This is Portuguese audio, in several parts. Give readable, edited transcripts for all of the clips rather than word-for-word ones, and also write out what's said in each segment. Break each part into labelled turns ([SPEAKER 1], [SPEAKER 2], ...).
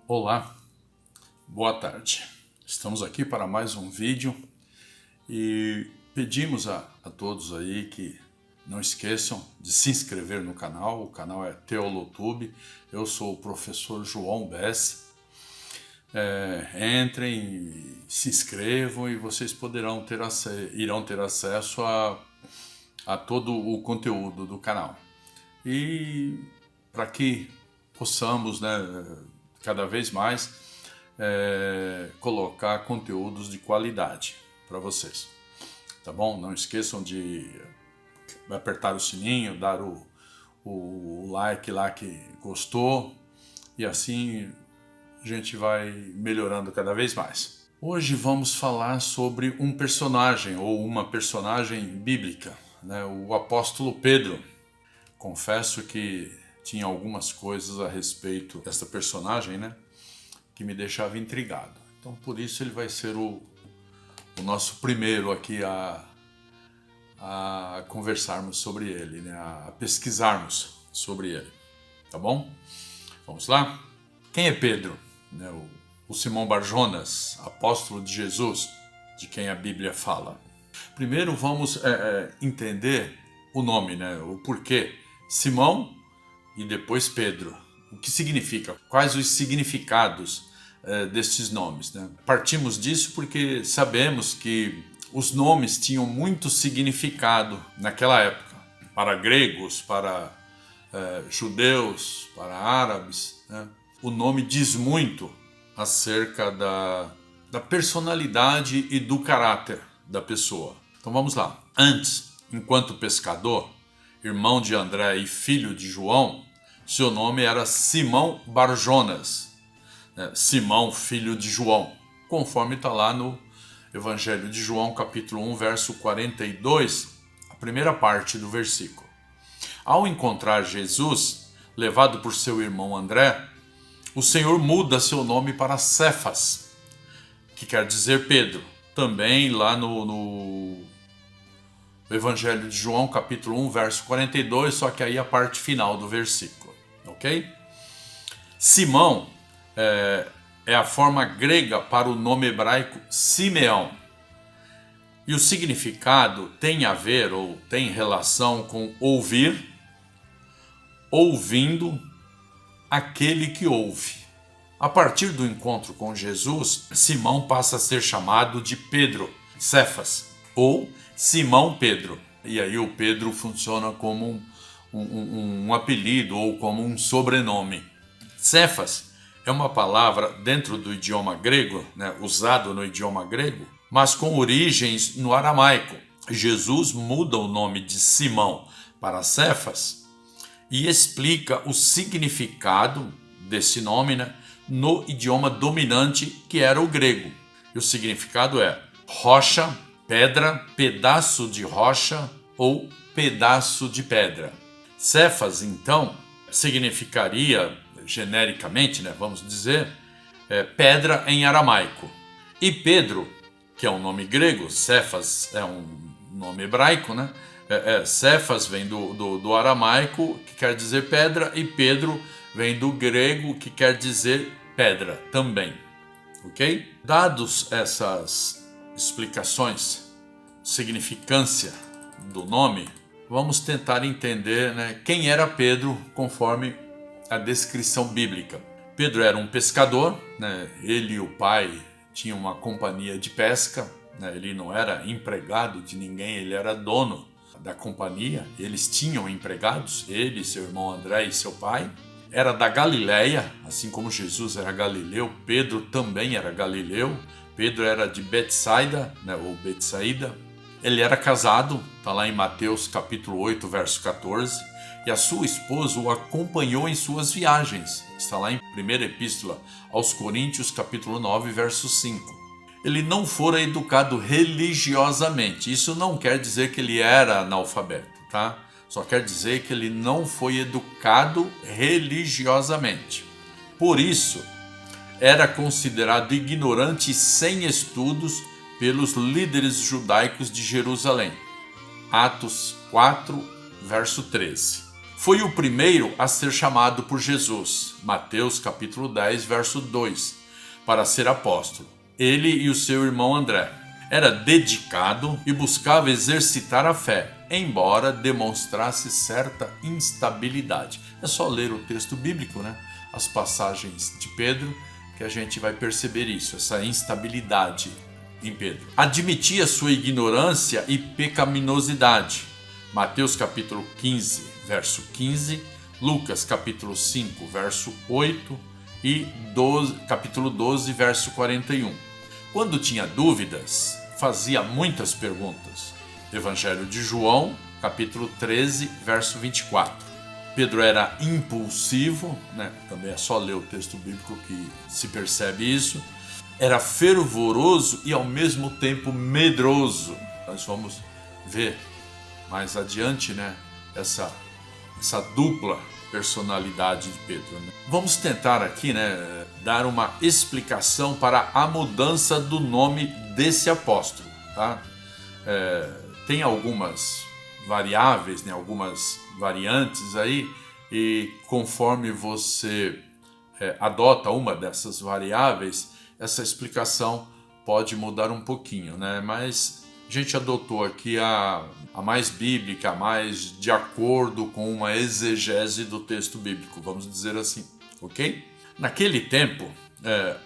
[SPEAKER 1] Olá, boa tarde. Estamos aqui para mais um vídeo e pedimos a todos aí que não esqueçam de se inscrever no canal. O canal é Teolotube. Eu sou o professor João Bess. Entrem, se inscrevam e vocês irão ter acesso a todo o conteúdo do canal. E para que possamos, cada vez mais colocar conteúdos de qualidade para vocês, tá bom? Não esqueçam de apertar o sininho, dar o like lá que gostou, e assim a gente vai melhorando cada vez mais. Hoje vamos falar sobre um personagem ou uma personagem bíblica, o apóstolo Pedro. Confesso que tinha algumas coisas a respeito dessa personagem, que me deixava intrigado. Então, por isso ele vai ser o nosso primeiro aqui a conversarmos sobre ele, a pesquisarmos sobre ele. Tá bom? Vamos lá? Quem é Pedro? O Simão Barjonas, apóstolo de Jesus, de quem a Bíblia fala. Primeiro vamos entender o nome, o porquê. Simão e depois Pedro. O que significa? Quais os significados destes nomes? Partimos disso porque sabemos que os nomes tinham muito significado naquela época. Para gregos, para judeus, para árabes. O nome diz muito acerca da personalidade e do caráter da pessoa. Então vamos lá. Antes, enquanto pescador, irmão de André e filho de João, seu nome era Simão Barjonas. Simão, filho de João, conforme está lá no Evangelho de João, capítulo 1, verso 42, a primeira parte do versículo. Ao encontrar Jesus, levado por seu irmão André, o Senhor muda seu nome para Cefas, que quer dizer Pedro. Também lá no Evangelho de João, capítulo 1, verso 42, só que aí a parte final do versículo, ok? Simão é a forma grega para o nome hebraico Simeão. E o significado tem a ver ou tem relação com ouvir, ouvindo, aquele que ouve. A partir do encontro com Jesus, Simão passa a ser chamado de Pedro, Cefas, ou Simão Pedro. E aí o Pedro funciona como um apelido ou como um sobrenome. Cefas é uma palavra dentro do idioma grego, usado no idioma grego, mas com origens no aramaico. Jesus muda o nome de Simão para Cefas e explica o significado desse nome, no idioma dominante, que era o grego. E o significado é rocha, pedra, pedaço de rocha ou pedaço de pedra. Cefas, então, significaria, genericamente, vamos dizer, pedra em aramaico. E Pedro, que é um nome grego, Cefas é um nome hebraico, Cefas vem do aramaico, que quer dizer pedra, e Pedro vem do grego, que quer dizer pedra também. Ok? Dados essas explicações, significância do nome, vamos tentar entender quem era Pedro conforme a descrição bíblica. Pedro era um pescador, ele e o pai tinham uma companhia de pesca, ele não era empregado de ninguém, ele era dono da companhia, eles tinham empregados, ele, seu irmão André e seu pai. Era da Galileia, assim como Jesus era galileu, Pedro também era galileu. Pedro era de Betsaida, ou Betsaída. Ele era casado, está lá em Mateus capítulo 8, verso 14, e a sua esposa o acompanhou em suas viagens. Está lá em 1ª Epístola aos Coríntios, capítulo 9, verso 5. Ele não fora educado religiosamente. Isso não quer dizer que ele era analfabeto, tá? Só quer dizer que ele não foi educado religiosamente. Por isso, era considerado ignorante e sem estudos pelos líderes judaicos de Jerusalém. Atos 4, verso 13. Foi o primeiro a ser chamado por Jesus, Mateus capítulo 10, verso 2, para ser apóstolo. Ele e o seu irmão André. Era dedicado e buscava exercitar a fé, embora demonstrasse certa instabilidade. É só ler o texto bíblico, né? As passagens de Pedro, que a gente vai perceber isso, essa instabilidade em Pedro. Admitia sua ignorância e pecaminosidade. Mateus capítulo 15, verso 15, Lucas capítulo 5, verso 8 e capítulo 12, verso 41. Quando tinha dúvidas, fazia muitas perguntas. Evangelho de João, capítulo 13, verso 24. Pedro era impulsivo, né? Também é só ler o texto bíblico que se percebe isso. Era fervoroso e ao mesmo tempo medroso. Nós vamos ver mais adiante, né? Essa dupla personalidade de Pedro, né? Vamos tentar aqui, né, dar uma explicação para a mudança do nome desse apóstolo, tá? Tem algumas variáveis, né, algumas variantes aí, e conforme você adota uma dessas variáveis, essa explicação pode mudar um pouquinho, né? Mas a gente adotou aqui a mais bíblica, a mais de acordo com uma exegese do texto bíblico, vamos dizer assim, ok? Naquele tempo,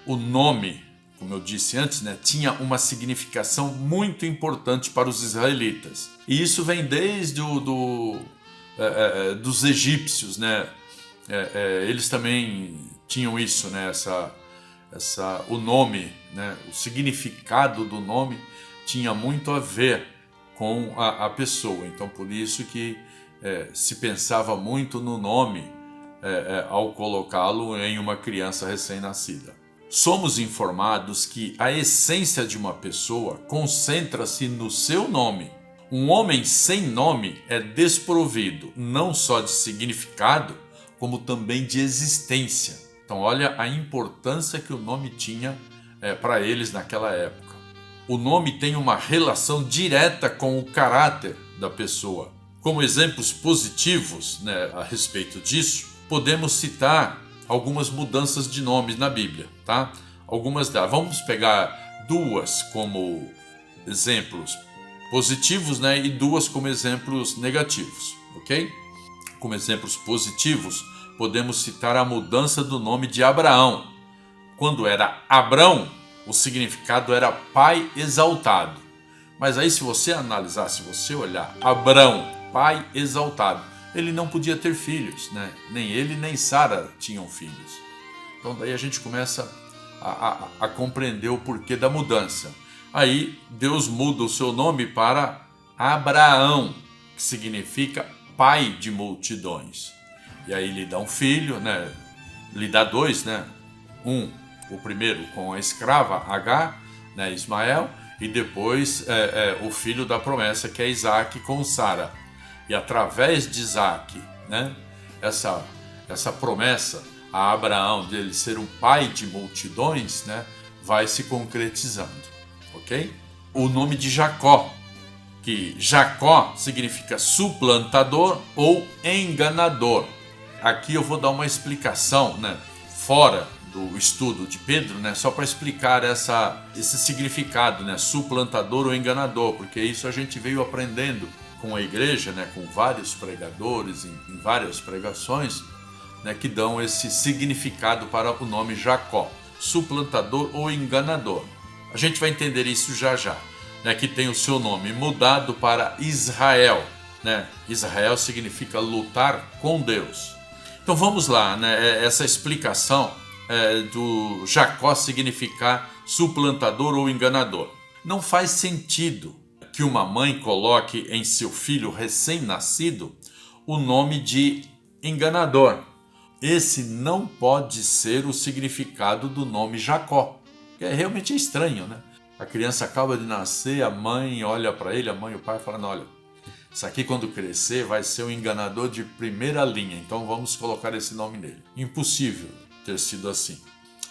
[SPEAKER 1] o nome, como eu disse antes, né, tinha uma significação muito importante para os israelitas. E isso vem desde dos egípcios, né? Eles também tinham isso, né? O nome, né? O significado do nome tinha muito a ver com a pessoa. Então, por isso que se pensava muito no nome ao colocá-lo em uma criança recém-nascida. Somos informados que a essência de uma pessoa concentra-se no seu nome. Um homem sem nome é desprovido não só de significado, como também de existência. Então, olha a importância que o nome tinha para eles naquela época. O nome tem uma relação direta com o caráter da pessoa. Como exemplos positivos, né, a respeito disso, podemos citar algumas mudanças de nomes na Bíblia, tá? Algumas delas. Vamos pegar duas como exemplos positivos, né, e duas como exemplos negativos, ok? Como exemplos positivos, podemos citar a mudança do nome de Abraão. Quando era Abrão, o significado era pai exaltado. Mas aí, se você analisar, se você olhar, Abrão, pai exaltado, ele não podia ter filhos, né? Nem ele nem Sara tinham filhos. Então daí a gente começa a compreender o porquê da mudança. Aí Deus muda o seu nome para Abraão, que significa pai de multidões. E aí lhe dá um filho, né? Lhe dá dois, né? O primeiro com a escrava Agar, né? Ismael, e depois o filho da promessa, que é Isaac, com Sara. E através de Isaac, né? Essa promessa a Abraão de ele ser um pai de multidões, né? Vai se concretizando, ok? O nome de Jacó, que Jacó significa suplantador ou enganador. Aqui eu vou dar uma explicação, né, fora do estudo de Pedro, né, só para explicar esse significado, né, suplantador ou enganador, porque isso a gente veio aprendendo com a igreja, né, com vários pregadores em várias pregações, né, que dão esse significado para o nome Jacó, suplantador ou enganador. A gente vai entender isso já já, né, que tem o seu nome mudado para Israel, né? Israel significa lutar com Deus. Então vamos lá, né? Essa explicação do Jacó significar suplantador ou enganador. Não faz sentido que uma mãe coloque em seu filho recém-nascido o nome de enganador. Esse não pode ser o significado do nome Jacó. Realmente é estranho, né? A criança acaba de nascer, a mãe olha para ele, a mãe e o pai falam, olha, isso aqui quando crescer vai ser um enganador de primeira linha, então vamos colocar esse nome nele. Impossível ter sido assim.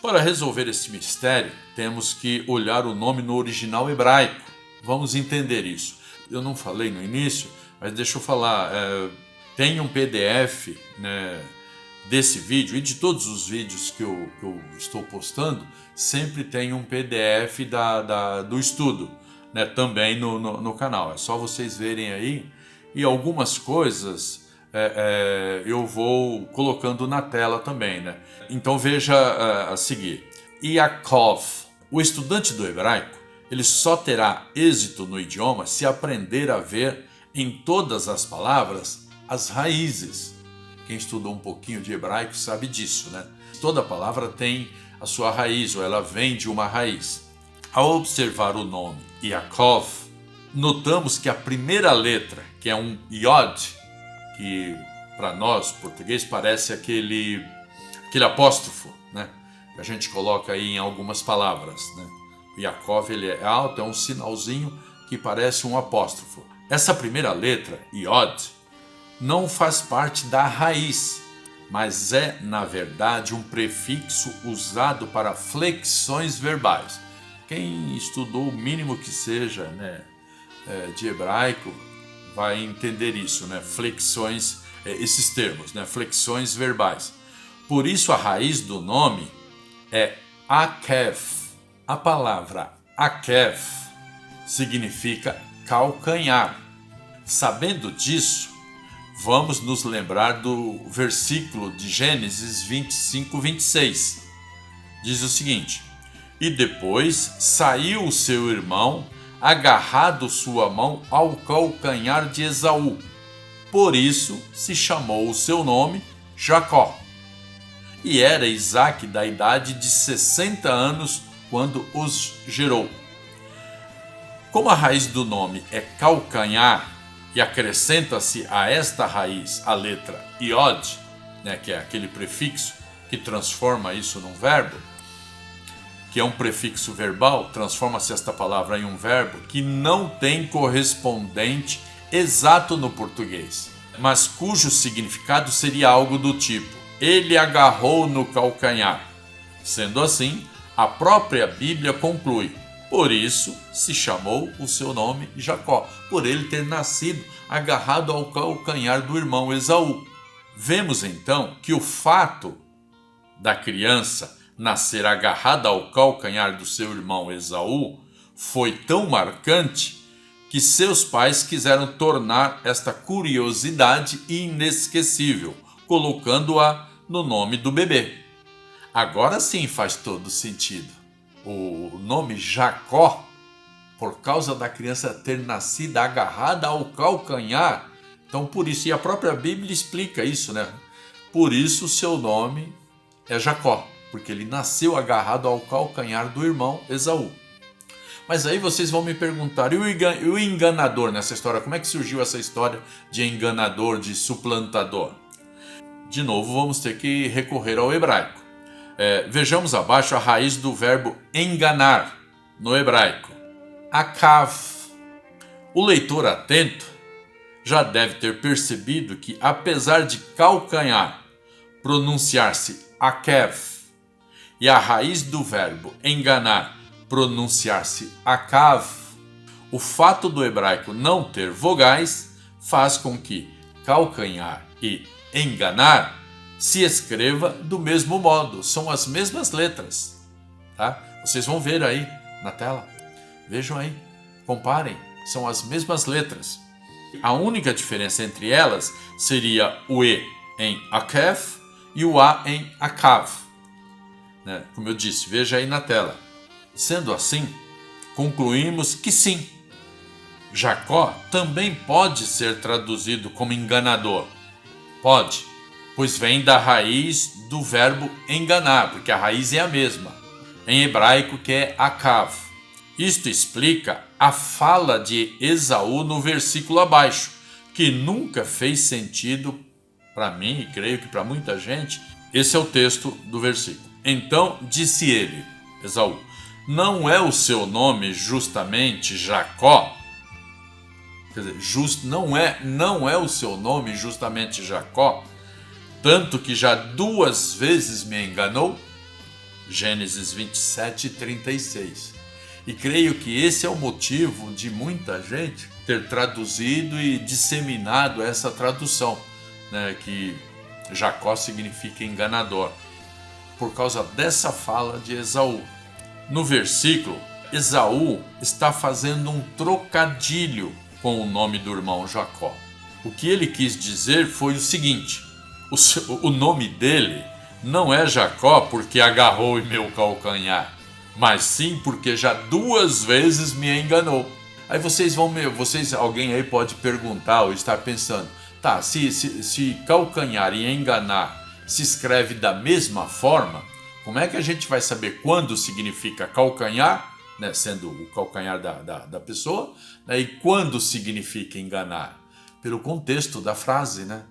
[SPEAKER 1] Para resolver esse mistério, temos que olhar o nome no original hebraico. Vamos entender isso. Eu não falei no início, mas deixa eu falar. Tem um PDF, né, desse vídeo e de todos os vídeos que eu estou postando, sempre tem um PDF do estudo, né, também no canal. É só vocês verem aí, e algumas coisas eu vou colocando na tela também, né? Então veja a seguir. Yaakov, o estudante do hebraico, ele só terá êxito no idioma se aprender a ver em todas as palavras as raízes. Quem estudou um pouquinho de hebraico sabe disso, né? Toda palavra tem a sua raiz, ou ela vem de uma raiz. Ao observar o nome Yaakov, notamos que a primeira letra, que é um Yod, que para nós, português, parece aquele apóstrofo, né? Que a gente coloca aí em algumas palavras, né? O Yaakov, ele é alto, é um sinalzinho que parece um apóstrofo. Essa primeira letra, Yod, não faz parte da raiz, mas é, na verdade, um prefixo usado para flexões verbais. Quem estudou o mínimo que seja, né, de hebraico vai entender isso, né? Flexões, esses termos, né? Flexões verbais. Por isso a raiz do nome é Akev. A palavra Akev significa calcanhar. Sabendo disso, vamos nos lembrar do versículo de Gênesis 25, 26. Diz o seguinte: e depois saiu o seu irmão, agarrado sua mão ao calcanhar de Esaú. Por isso se chamou o seu nome Jacó. E era Isaque da idade de 60 anos quando os gerou. Como a raiz do nome é calcanhar, e acrescenta-se a esta raiz a letra Iod, né, que é aquele prefixo que transforma isso num verbo, que é um prefixo verbal, transforma-se esta palavra em um verbo que não tem correspondente exato no português, mas cujo significado seria algo do tipo: ele agarrou no calcanhar. Sendo assim, a própria Bíblia conclui: por isso se chamou o seu nome Jacó, por ele ter nascido agarrado ao calcanhar do irmão Esaú. Vemos então que o fato da criança nascer agarrada ao calcanhar do seu irmão Esaú foi tão marcante que seus pais quiseram tornar esta curiosidade inesquecível, colocando-a no nome do bebê. Agora sim faz todo sentido. O nome Jacó, por causa da criança ter nascido agarrada ao calcanhar. Então, por isso, e a própria Bíblia explica isso, né? Por isso o seu nome é Jacó, porque ele nasceu agarrado ao calcanhar do irmão Esaú. Mas aí vocês vão me perguntar, e o enganador nessa história? Como é que surgiu essa história de enganador, de suplantador? De novo, vamos ter que recorrer ao hebraico. Vejamos abaixo a raiz do verbo enganar no hebraico, akav. O leitor atento já deve ter percebido que, apesar de calcanhar pronunciar-se akev e a raiz do verbo enganar pronunciar-se akav, o fato do hebraico não ter vogais faz com que calcanhar e enganar se escreva do mesmo modo, são as mesmas letras, tá? Vocês vão ver aí na tela, vejam aí, comparem, são as mesmas letras. A única diferença entre elas seria o E em Akev e o A em Akav, né? Como eu disse, veja aí na tela. Sendo assim, concluímos que sim, Jacó também pode ser traduzido como enganador. Pode, pois vem da raiz do verbo enganar, porque a raiz é a mesma, em hebraico, que é akav. Isto explica a fala de Esaú no versículo abaixo, que nunca fez sentido para mim, e creio que para muita gente. Esse é o texto do versículo. Então disse ele, Esaú: não é o seu nome justamente Jacó? Quer dizer, não é o seu nome justamente Jacó? Tanto que já 2 vezes me enganou? Gênesis 27, 36. E creio que esse é o motivo de muita gente ter traduzido e disseminado essa tradução. né, que Jacó significa enganador, por causa dessa fala de Esaú. No versículo, Esaú está fazendo um trocadilho com o nome do irmão Jacó. O que ele quis dizer foi o seguinte: o nome dele não é Jacó porque agarrou em meu calcanhar, mas sim porque já 2 vezes me enganou. Aí alguém aí pode perguntar ou estar pensando, tá, se calcanhar e enganar se escreve da mesma forma, como é que a gente vai saber quando significa calcanhar, né, sendo o calcanhar da pessoa, né, e quando significa enganar? Pelo contexto da frase, né?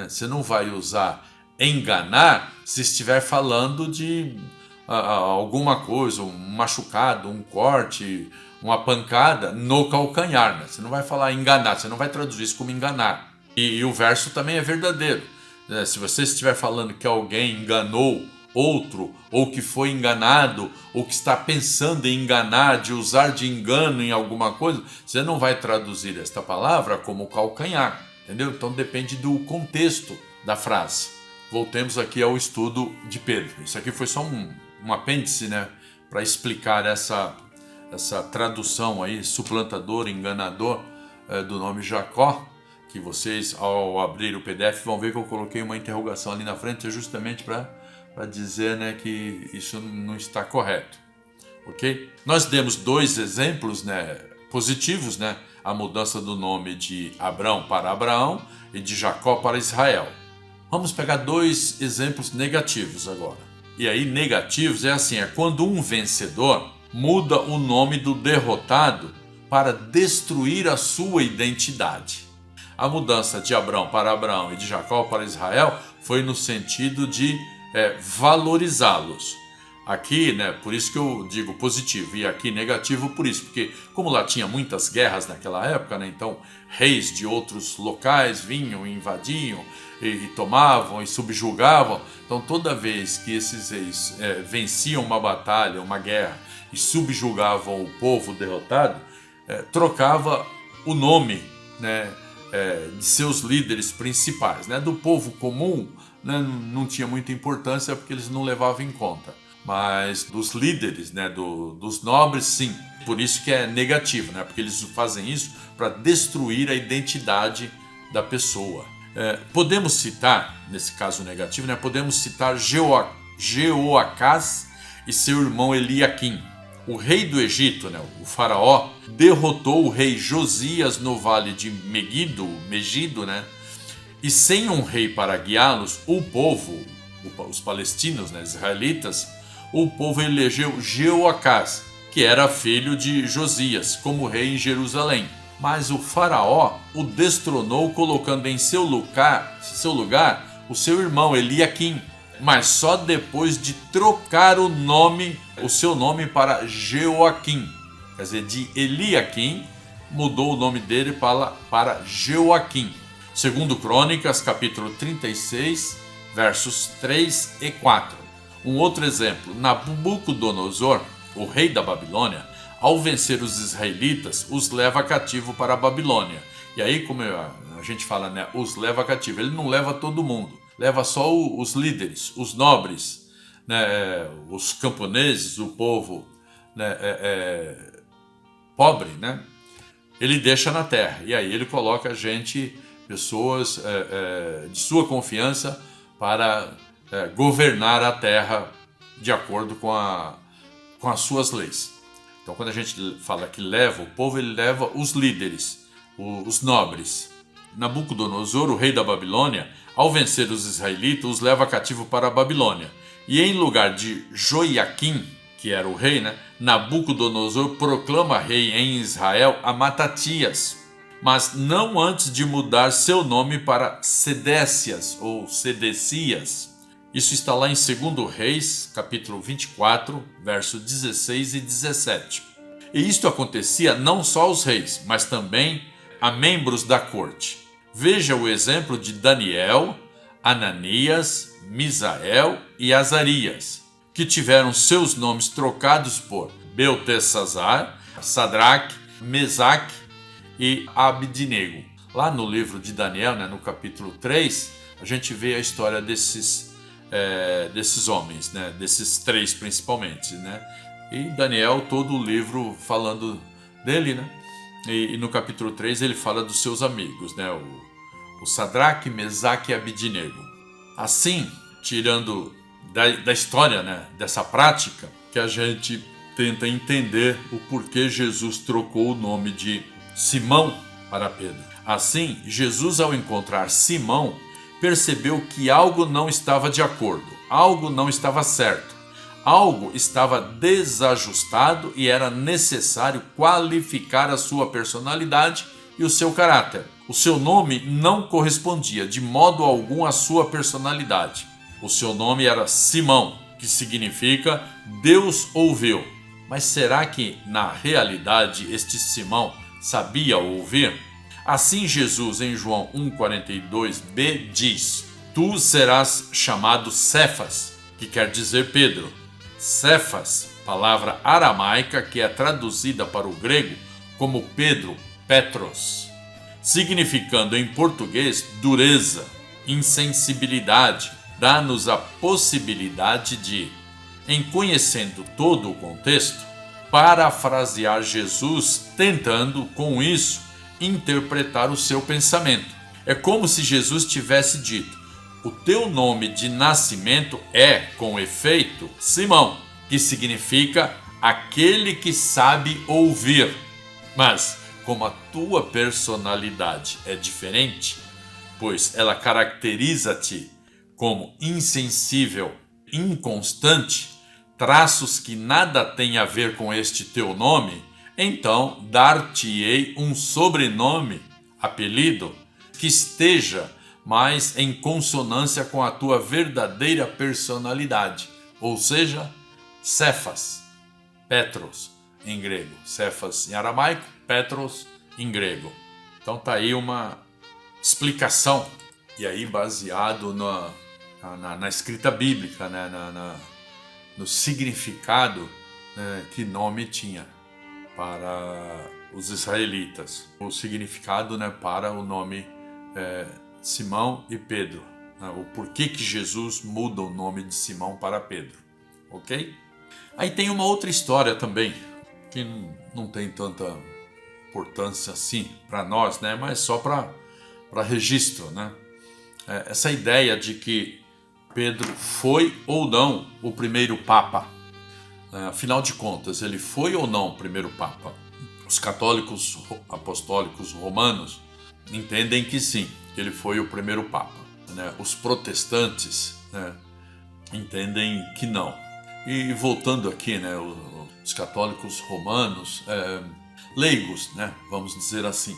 [SPEAKER 1] Você não vai usar enganar se estiver falando de alguma coisa, um machucado, um corte, uma pancada no calcanhar, né? Você não vai falar enganar, você não vai traduzir isso como enganar. E o verso também é verdadeiro. Se você estiver falando que alguém enganou outro, ou que foi enganado, ou que está pensando em enganar, de usar de engano em alguma coisa, você não vai traduzir esta palavra como calcanhar, entendeu? Então depende do contexto da frase. Voltemos aqui ao estudo de Pedro. Isso aqui foi só um apêndice, né, para explicar essa tradução aí, suplantador, enganador, do nome Jacó, que vocês, ao abrir o PDF, vão ver que eu coloquei uma interrogação ali na frente, justamente para dizer, né, que isso não está correto, ok? Nós demos 2 exemplos, né, positivos, né, a mudança do nome de Abrão para Abraão e de Jacó para Israel. Vamos pegar 2 exemplos negativos agora. E aí, negativos é quando um vencedor muda o nome do derrotado para destruir a sua identidade. A mudança de Abrão para Abraão e de Jacó para Israel foi no sentido de valorizá-los. Aqui, né, por isso que eu digo positivo, e aqui negativo por isso, porque como lá tinha muitas guerras naquela época, né, então reis de outros locais vinham e invadiam e tomavam e subjugavam. Então toda vez que esses reis venciam uma batalha, uma guerra e subjugavam o povo derrotado, trocava o nome, né, de seus líderes principais, né, do povo comum, né, não tinha muita importância porque eles não levavam em conta, mas dos líderes, né, dos nobres, sim. Por isso que é negativo, né, porque eles fazem isso para destruir a identidade da pessoa. Podemos citar, nesse caso negativo, né, podemos citar Jeoacás e seu irmão Eliaquim. O rei do Egito, né, o faraó, derrotou o rei Josias no vale de Megido, né, e sem um rei para guiá-los, o povo, os palestinos, né, israelitas, o povo elegeu Jeoacás, que era filho de Josias, como rei em Jerusalém. Mas o faraó o destronou, colocando em seu lugar o seu irmão Eliaquim, mas só depois de trocar o seu nome para Jeoaquim. Quer dizer, de Eliaquim mudou o nome dele para Jeoaquim. Segundo Crônicas, capítulo 36, versos 3 e 4. Um outro exemplo, Nabucodonosor, o rei da Babilônia, ao vencer os israelitas, os leva cativo para a Babilônia. E aí, como a gente fala, né, os leva cativo, ele não leva todo mundo, leva só os líderes, os nobres, né, os camponeses, o povo, né, pobre, né? Ele deixa na terra, e aí ele coloca pessoas de sua confiança para governar a terra de acordo com as suas leis. Então, quando a gente fala que leva o povo, ele leva os líderes, os nobres. Nabucodonosor, o rei da Babilônia, ao vencer os israelitas, os leva cativo para a Babilônia. E em lugar de Joiaquim, que era o rei, né, Nabucodonosor proclama rei em Israel a Matatias, mas não antes de mudar seu nome para Sedécias ou Sedecias. Isso está lá em 2 Reis, capítulo 24, versos 16 e 17. E isto acontecia não só aos reis, mas também a membros da corte. Veja o exemplo de Daniel, Ananias, Misael e Azarias, que tiveram seus nomes trocados por Beltesazar, Sadraque, Mesaque e Abidnego. Lá no livro de Daniel, né, no capítulo 3, a gente vê a história desses homens, né, desses 3 principalmente, né? E Daniel, todo o livro falando dele, né? E no capítulo 3 ele fala dos seus amigos, né? O Sadraque, Mesaque e Abidnego. Assim, tirando da história, né, dessa prática, que a gente tenta entender o porquê Jesus trocou o nome de Simão para Pedro. Assim, Jesus, ao encontrar Simão, percebeu que algo não estava de acordo, algo não estava certo, algo estava desajustado e era necessário qualificar a sua personalidade e o seu caráter. O seu nome não correspondia de modo algum à sua personalidade. O seu nome era Simão, que significa Deus ouviu. Mas será que, na realidade, este Simão sabia ouvir? Assim Jesus, em João 1,42b, diz: Tu serás chamado Cefas, que quer dizer Pedro. Cefas, palavra aramaica que é traduzida para o grego como Pedro, Petros, significando em português dureza, insensibilidade, dá-nos a possibilidade de, em conhecendo todo o contexto, parafrasear Jesus, tentando, com isso, interpretar o seu pensamento. É como se Jesus tivesse dito: o teu nome de nascimento é, com efeito, Simão, que significa aquele que sabe ouvir. Mas, como a tua personalidade é diferente, pois ela caracteriza-te como insensível, inconstante, traços que nada têm a ver com este teu nome, então dar-te-ei um sobrenome, apelido, que esteja mais em consonância com a tua verdadeira personalidade, ou seja, Cefas, Petros em grego, Cefas em aramaico, Petros em grego. Então tá aí uma explicação, e aí baseado na escrita bíblica, né, no significado, né, que nome tinha para os israelitas, o significado, né, para o nome Simão e Pedro, né, o porquê que Jesus muda o nome de Simão para Pedro, ok? Aí tem uma outra história também, que não tem tanta importância assim para nós, né, mas só para registro, né? Essa ideia de que Pedro foi ou não o primeiro Papa. Afinal de contas, ele foi ou não o primeiro Papa? Os católicos apostólicos romanos entendem que sim, que ele foi o primeiro Papa, né? Os protestantes, né, entendem que não. E voltando aqui, né, os católicos romanos, leigos, né, vamos dizer assim,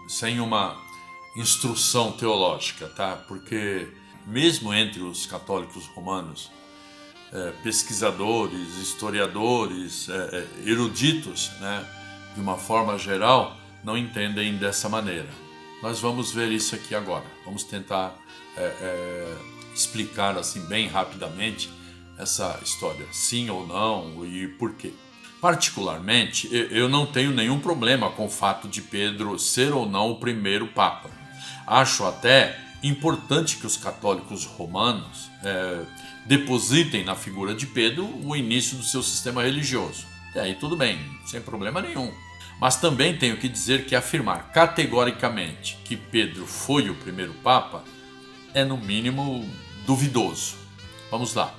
[SPEAKER 1] sem uma instrução teológica, tá? Porque mesmo entre os católicos romanos, pesquisadores, historiadores, eruditos, né, de uma forma geral, não entendem dessa maneira. Nós vamos ver isso aqui agora. Vamos tentar explicar assim bem rapidamente essa história, sim ou não e por quê. Particularmente, eu não tenho nenhum problema com o fato de Pedro ser ou não o primeiro Papa. Acho até importante que os católicos romanos depositem na figura de Pedro o início do seu sistema religioso. E aí tudo bem, sem problema nenhum. Mas também tenho que dizer que afirmar categoricamente que Pedro foi o primeiro Papa é no mínimo duvidoso. Vamos lá.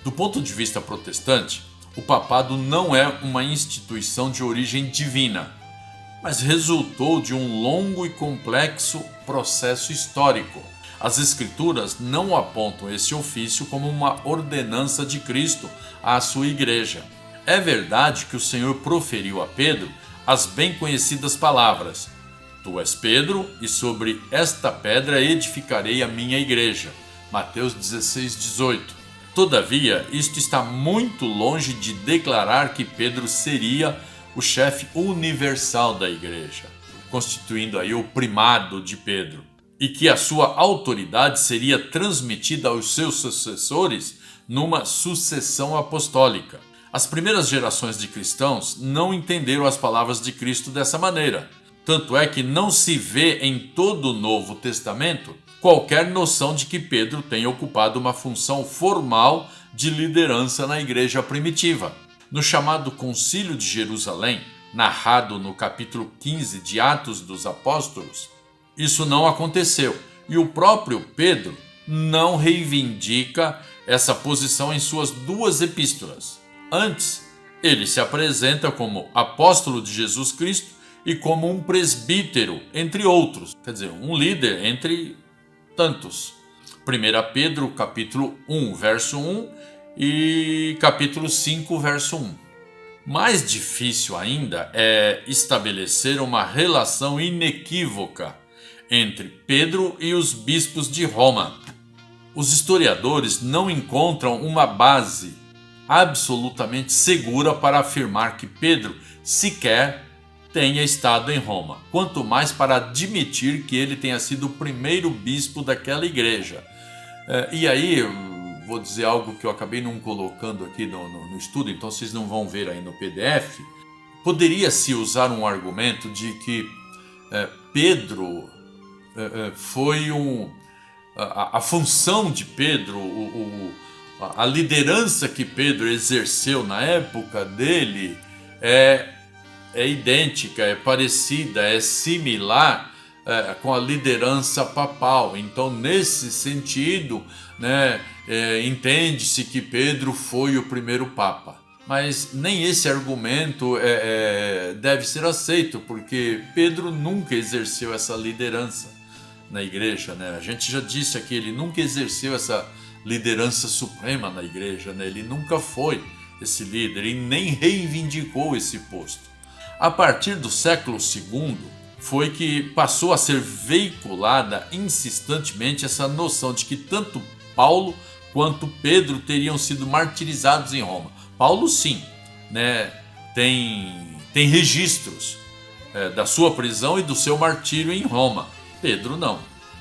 [SPEAKER 1] Do ponto de vista protestante, o papado não é uma instituição de origem divina, mas resultou de um longo e complexo processo histórico. As Escrituras não apontam esse ofício como uma ordenança de Cristo à sua igreja. É verdade que o Senhor proferiu a Pedro as bem conhecidas palavras: Tu és Pedro, e sobre esta pedra edificarei a minha igreja. Mateus 16:18. Todavia, isto está muito longe de declarar que Pedro seria o chefe universal da igreja, constituindo aí o primado de Pedro, e que a sua autoridade seria transmitida aos seus sucessores numa sucessão apostólica. As primeiras gerações de cristãos não entenderam as palavras de Cristo dessa maneira. Tanto é que não se vê em todo o Novo Testamento qualquer noção de que Pedro tenha ocupado uma função formal de liderança na igreja primitiva. No chamado Concílio de Jerusalém, narrado no capítulo 15 de Atos dos Apóstolos, isso não aconteceu, e o próprio Pedro não reivindica essa posição em suas 2 epístolas. Antes, ele se apresenta como apóstolo de Jesus Cristo e como um presbítero, entre outros, quer dizer, um líder entre tantos. 1 Pedro, capítulo 1, verso 1 e capítulo 5, verso 1. Mais difícil ainda é estabelecer uma relação inequívoca entre Pedro e os bispos de Roma. Os historiadores não encontram uma base absolutamente segura para afirmar que Pedro sequer tenha estado em Roma, quanto mais para admitir que ele tenha sido o primeiro bispo daquela igreja. E aí, eu vou dizer algo que eu acabei não colocando aqui no estudo, então vocês não vão ver aí no PDF. Poderia-se usar um argumento de que Pedro foi a função de Pedro, a liderança que Pedro exerceu na época dele é idêntica, é parecida, é similar com a liderança papal. Então, nesse sentido, entende-se que Pedro foi o primeiro papa. Mas nem esse argumento deve ser aceito, porque Pedro nunca exerceu essa liderança na igreja, né? A gente já disse aqui, ele nunca exerceu essa liderança suprema na igreja, né? Ele nunca foi esse líder e nem reivindicou esse posto. A partir do século II foi que passou a ser veiculada insistentemente essa noção de que tanto Paulo quanto Pedro teriam sido martirizados em Roma. Paulo sim, né? Tem registros da sua prisão e do seu martírio em Roma. Pedro não.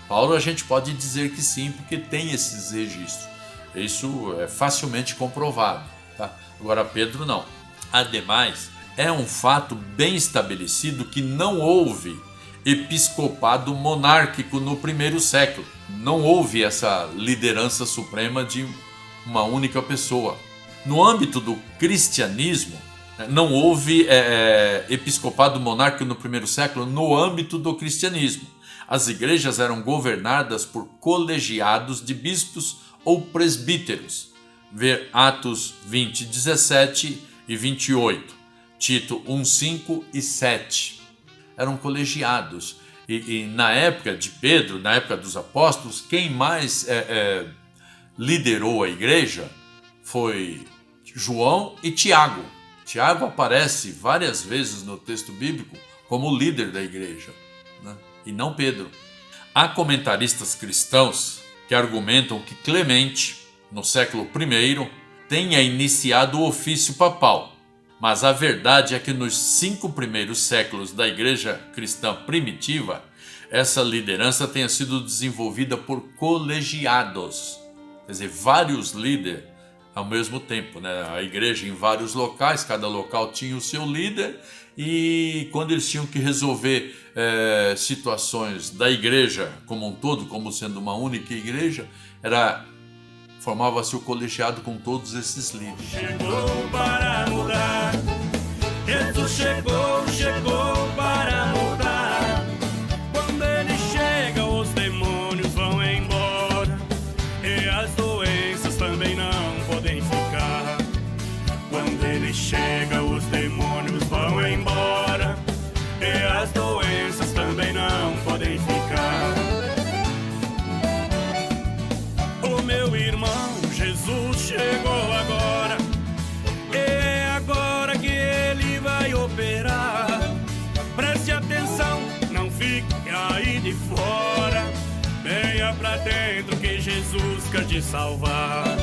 [SPEAKER 1] Paulo a gente pode dizer que sim, porque tem esses registros. Isso é facilmente comprovado, tá? Agora Pedro não. Ademais, é um fato bem estabelecido que não houve episcopado monárquico no primeiro século. Não houve essa liderança suprema de uma única pessoa. No âmbito do cristianismo, não houve episcopado monárquico no primeiro século no âmbito do cristianismo. As igrejas eram governadas por colegiados de bispos ou presbíteros. Ver Atos 20, 17 e 28, Tito 1, 5 e 7. Eram colegiados. E na época de Pedro, na época dos apóstolos, quem mais liderou a igreja foi João e Tiago. Tiago aparece várias vezes no texto bíblico como líder da igreja, né? E não Pedro. Há comentaristas cristãos que argumentam que Clemente, no século I, tenha iniciado o ofício papal, mas a verdade é que nos 5 primeiros séculos da igreja cristã primitiva, essa liderança tenha sido desenvolvida por colegiados, quer dizer, vários líderes ao mesmo tempo, né? A igreja em vários locais, cada local tinha o seu líder, e quando eles tinham que resolver situações da igreja como um todo, como sendo uma única igreja, formava-se o colegiado com todos esses líderes.
[SPEAKER 2] Chegou para mudar, Jesus chegou para mudar. Quando ele chega, os demônios vão embora, e as doenças também não podem ficar. Quando ele chega, os demônios vão embora, e as doenças também não podem ficar. O meu irmão, Jesus chegou agora, é agora que ele vai operar. Preste atenção, não fique aí de fora, venha pra dentro que Jesus quer te salvar.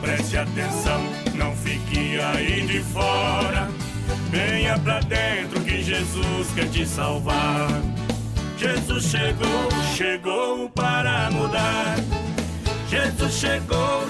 [SPEAKER 2] Preste atenção, não fique aí de fora, venha pra dentro que Jesus quer te salvar. Jesus chegou para mudar. Jesus chegou